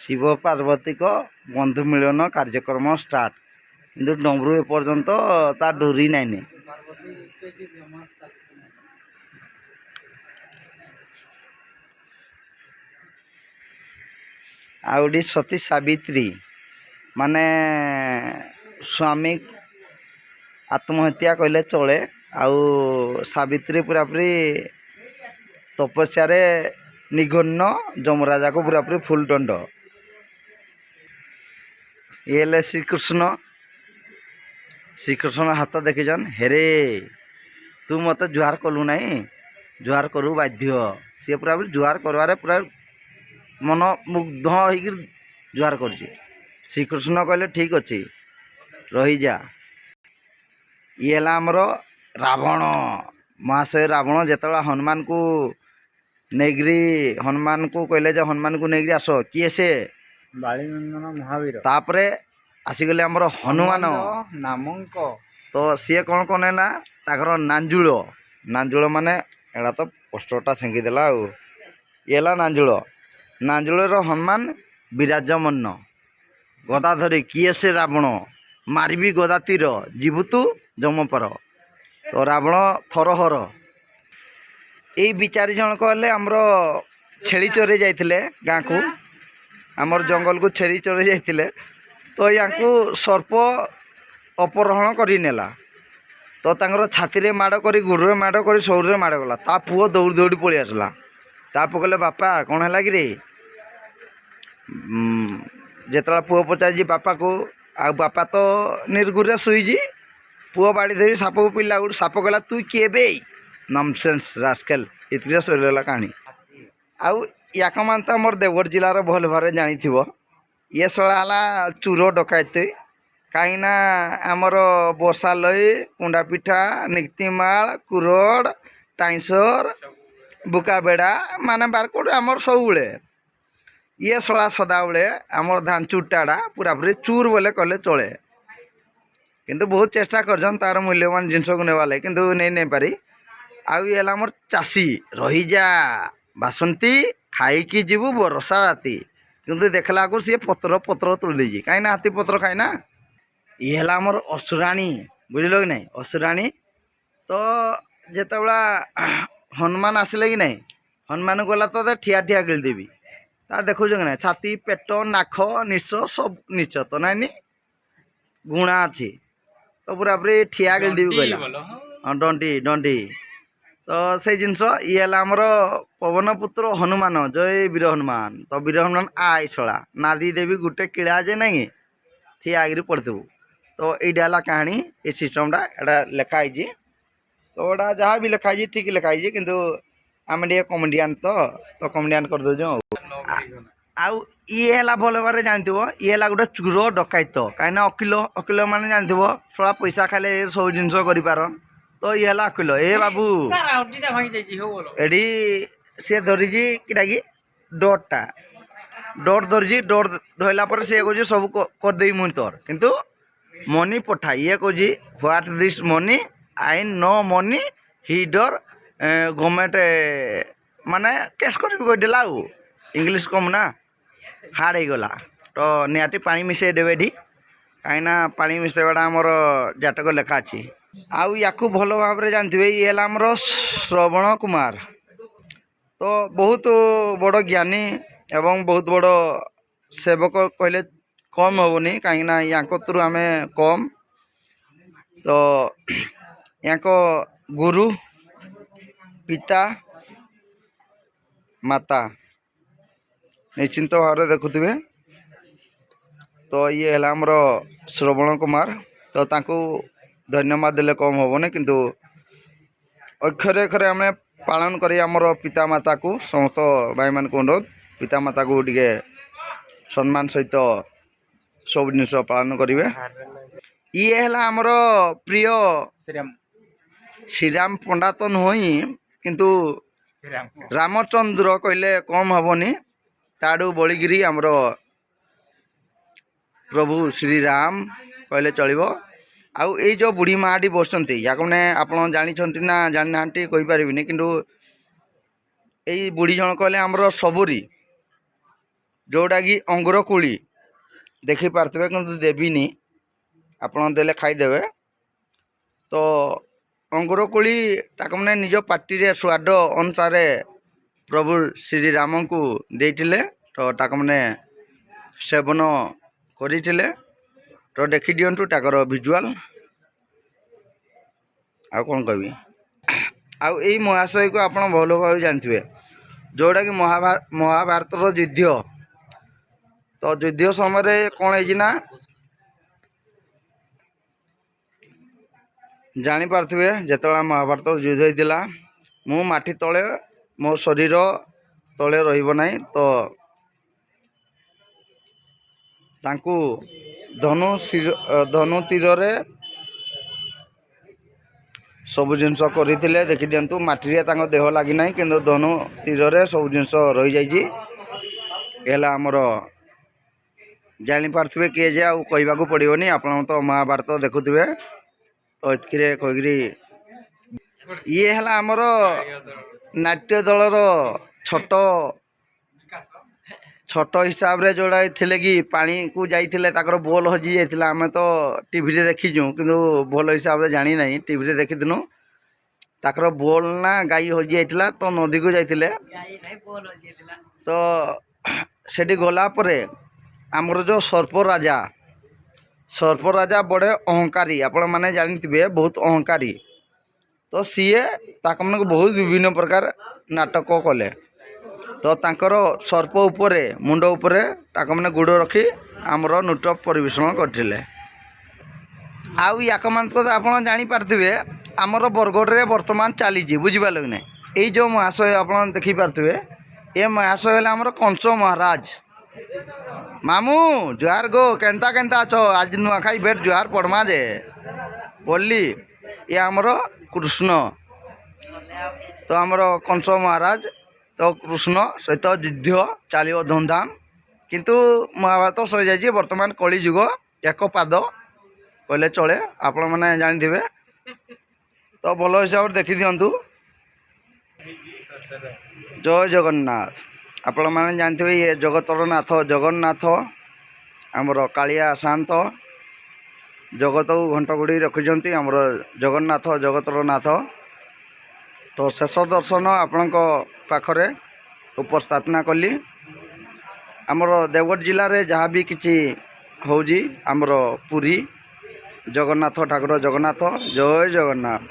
शिव पार्वती को बंधु मिलन कार्यक्रम स्टार्ट किंतु डमरू एपर्यंत ता डोरी नाइने आउडी सती सावित्री माने स्वामी आत्महत्या कहले चले आउ सावित्री पूरापूरी तपस्या निघन्न जमराजा को पूरापूरी फुल दंड ये श्रीकृष्ण श्रीकृष्ण हाथ देखीछन हेरे तू मत जुहार कलु नाई जुहार करू बाध्य सी पूरा जुहार करवारे पूरा मन मुग्ध हो जुहार कर श्रीकृष्ण कहले ठीक अच्छे रही जा ये आमर रावण महाशय रावण जिते हनुमान को नेग्री हनुमान को कहले जे हनुमान को नेग्री आस किए से बालीनंदन महावीर तापरे आसीगले आमर हनुमान नामक तो सी कौन कौन है ना ताकर नांजुल नांजुल माने एड़ा तो पोस्टरटा छेंकीदेला ये नांजुल नांजुल हनुमान विराजमन गदा धरी किए से रावण मारिबी गदा तीर जीवु तू जमपर तो रावण थरहर यही विचारी जन कहले आमर छेली चोरे जाइथिले गाँ को आमर जंगल को छेली चोरे जाइथिले तो या सर्प अपहरण कर नेला तो तांकर छाती रे माड़ करी गुड़ माड़ करी सौर माड़ गला ता पुओ दौड़ी दौड़ी पलि आसला ताप कहले बापा कौन है कि जिते पुओ पचार बापा को आ बापा तो निर्गुरे शुईजी पुओ बाड़ी धरी साप को पिला गोटे साप कहला तू किए बे नॉनसेंस रास्केल इतने सरीगला कहानी आउ याक मान तो मोर देवगढ़ जिलार भल भाव जानी ये सला चूर डकायत कहीं आमर बर्षा लई कुंडा पिठा निक्तिमाल कुरड़ टाइसर बुकाबेड़ा माने बारकोड आमर सब ये सला सदाबले आमर धान चुटाड़ा पूरापूरी चूर बोले कहले चले किंतु बहुत चेष्टा करछन तार मूल्यवान जिनस को नेवाले किंतु नहीं पारी आउ ये आमर चाषी रही जा बासंती खाई जीवु बरसा राति किंतु देखला को सी पत्र पत्र तुल दीजिए कहीं हाथी पत्र खाए ना ये आमर असुराणी बुझल कि नहीं असुराणी तो जितेबला हनुमान आसिले कि नहीं हनुमान गला तो ठिया ठिया गिलदेवी ता देखुच कि नहीं छाती पेट नाक निश सब नीच तो नानी गुणा अच्छी तो पूरापूरी ठिया गिलदेवी कहला हाँ डंडी डंडी तो से जिनस ये आमर पवन पुत्र हनुमान जय वीर हनुमान तो वीर हनुमान आई छड़ा नादी देवी गोटे किला जे नहीं ठिया आगे पड़थबू तो यहाँ कहानी ये सिस्टमटा एटा लिखाई तो एटा जहाँ भी लिखाई ठीक लिखाई किंतु आम कमेडियान तो कमेडियान कर दो आउ ये भल भाव जानते ये गोटे चूर डकायत कहीं अकिल अकिल मैंने जानते थोड़ा पैसा खाले सब जिन कर तो ये अकिल ए बाबू एडी सी धरी किटा कि डरटा डर धरी डर धरला सी कह सब करदे मुई तोर किंतु मनी पठा ये कह what this money I know money ही डर गवर्नमेंट माने केस करदेला इंग्लीश कम ना हार्ड हो गला तो निहाती पानी मिसई देवे कहीं पानी मिसईवाटा आमर जातक लेखा अच्छी आउ या भल भाव जानते ये आमर श्रवण कुमार तो बहुत बड़ ज्ञानी एवं बहुत बड़ सेवक कहले कम हेनी कहीं या थ्रू आम कम तो या गुरु पिता माता निश्चिंत भाव देखुवे तो ये है आमर श्रवण कुमार तो तांको धन्यवाद देले कम हेनी किंतु अक्षरे अक्षरे आम पालन करी आमर पिता माता को समस्त भाई मान को अनुरोध पिता माता को टे सम्मान सहित सब जिन पालन करेंगे ये है आमर प्रिय श्रीराम पंडा तो नुह किंतु रामचंद्र कहले कम हेनी ताड़ू बलिगिरी आमर प्रभु श्रीराम कहले चलो आउ ये जो बुढ़ी माटी बसती या मैंने आप जानी ना जानी ना कहीपरि किंतु यही बुढ़ी जन कहले आमर सबरी ଯେଉଁଟାକି ଅଙ୍ଗୁର କୋଳି ଦେଖିପାରୁଥିବେ କିନ୍ତୁ ଦେବିନି, ଆପଣ ଦେଲେ ଖାଇଦେବେ। ତ ଅଙ୍ଗୁର କୋଳି ତାକୁ ମାନେ ନିଜ ପାଟିରେ ସ୍ୱାଦ ଅନୁସାରେ ପ୍ରଭୁ ଶ୍ରୀରାମଙ୍କୁ ଦେଇଥିଲେ। ତ ତାକୁ ମାନେ ସେବନ କରିଥିଲେ। ତ ଦେଖିଦିଅନ୍ତୁ ତାଙ୍କର ଭିଜୁଆଲ୍। ଆଉ କ'ଣ କହିବି। ଆଉ ଏଇ ମହାଶୟକୁ ଆପଣ ଭଲ ଭାବେ ଜାଣିଥିବେ, ଯେଉଁଟାକି ମହାଭାରତର ଯୁଦ୍ଧ। ତ ଯୁଦ୍ଧ ସମୟରେ କ'ଣ ହେଇଛି ନା, ଜାଣିପାରୁଥିବେ ଯେତେବେଳେ ମହାଭାରତ ଯୁଦ୍ଧ ହେଇଥିଲା, ମୁଁ ମାଟି ତଳେ, ମୋ ଶରୀର ତଳେ ରହିବ ନାହିଁ। ତ ତାଙ୍କୁ ଧନୁ ତୀରରେ ସବୁ ଜିନିଷ କରିଥିଲେ। ଦେଖିଦିଅନ୍ତୁ ମାଟିରେ ତାଙ୍କ ଦେହ ଲାଗିନାହିଁ, କିନ୍ତୁ ଧନୁ ତୀରରେ ସବୁ ଜିନିଷ ରହିଯାଇଛି। ହେଲା ଆମର ଜାଣିପାରୁଥିବେ କିଏ ଯେ, ଆଉ କହିବାକୁ ପଡ଼ିବନି, ଆପଣ ତ ମହାଭାରତ ଦେଖୁଥିବେ। ତ ଏଥିରେ କହିକିରି ଇଏ ହେଲା ଆମର ନାଟ୍ୟ ଦଳର ଛୋଟ ହିସାବରେ ଯେଉଁଟା ଥିଲେ କି ପାଣିକୁ ଯାଇଥିଲେ, ତାଙ୍କର ବୋଲ୍ ହଜି ଯାଇଥିଲା। ଆମେ ତ ଟିଭିରେ ଦେଖିଛୁ, କିନ୍ତୁ ଭଲ ହିସାବରେ ଜାଣିନାହିଁ। ଟିଭିରେ ଦେଖିଥିଲୁ ତାଙ୍କର ବୋଲ୍ ନା ଗାଈ ହଜି ଯାଇଥିଲା, ତ ନଦୀକୁ ଯାଇଥିଲେ। ତ ସେଠି ଗଲା ପରେ ଆମର ଯେଉଁ ସର୍ପରାଜା ବଡ଼େ ଅହଙ୍କାରୀ, ଆପଣମାନେ ଜାଣିଥିବେ, ବହୁତ ଅହଙ୍କାରୀ। ତ ସିଏ ତାଙ୍କମାନଙ୍କୁ ବହୁତ ବିଭିନ୍ନ ପ୍ରକାର ନାଟକ କଲେ। ତ ତାଙ୍କର ସର୍ପ ଉପରେ, ମୁଣ୍ଡ ଉପରେ ତାଙ୍କମାନେ ଗୋଡ଼ ରଖି ଆମର ନୃତ୍ୟ ପରିବେଷଣ କରିଥିଲେ। ଆଉ ୟାକ ମାତ୍ର ଆପଣ ଜାଣିପାରୁଥିବେ, ଆମର ବରଗଡ଼ରେ ବର୍ତ୍ତମାନ ଚାଲିଛି, ବୁଝିପାରିଲେ କି ନାହିଁ। ଏଇ ଯେଉଁ ମହାଶୟ ଆପଣ ଦେଖିପାରୁଥିବେ, ଏ ମହାଶୟ ହେଲେ ଆମର କଂସ ମହାରାଜ। ମାମୁଁ ଜୁହାର ଗୋ, କେନ୍ତା ଅଛ? ଆଜି ନୂଆଖାଇ ଭେଟ ଜୁହାର ପଡ଼ମା ଯେ ବୋଲି। ଏ ଆମର କୃଷ୍ଣ। ତ ଆମର କଂସ ମହାରାଜ, ତ କୃଷ୍ଣ ସହିତ ଯୁଦ୍ଧ ଚାଲିବ ଧୁମଧାମ। କିନ୍ତୁ ମହାଭାରତ ସରିଯାଇଛି। ବର୍ତ୍ତମାନ କଳିଯୁଗ, ଏକ ପାଦ କହିଲେ ଚଳେ, ଆପଣମାନେ ଜାଣିଥିବେ। ତ ଭଲ ହିସାବରେ ଦେଖିଦିଅନ୍ତୁ। ଜୟ ଜଗନ୍ନାଥ। ଆପଣମାନେ ଜାଣିଥିବେ ଇଏ ଜଗତର ନାଥ ଜଗନ୍ନାଥ, ଆମର କାଳିଆ ଶାନ୍ତ, ଜଗତକୁ ଘଣ୍ଟ ଘୋଡ଼େଇ ରଖିଛନ୍ତି ଆମର ଜଗନ୍ନାଥ, ଜଗତର ନାଥ। ତ ଶେଷ ଦର୍ଶନ ଆପଣଙ୍କ ପାଖରେ ଉପସ୍ଥାପନା କଲି। ଆମର ଦେବଗଡ଼ ଜିଲ୍ଲାରେ ଯାହା ବି କିଛି ହେଉଛି, ଆମର ପୁରୀ ଜଗନ୍ନାଥ ଠାକୁର ଜଗନ୍ନାଥ। ଜୟ ଜଗନ୍ନାଥ।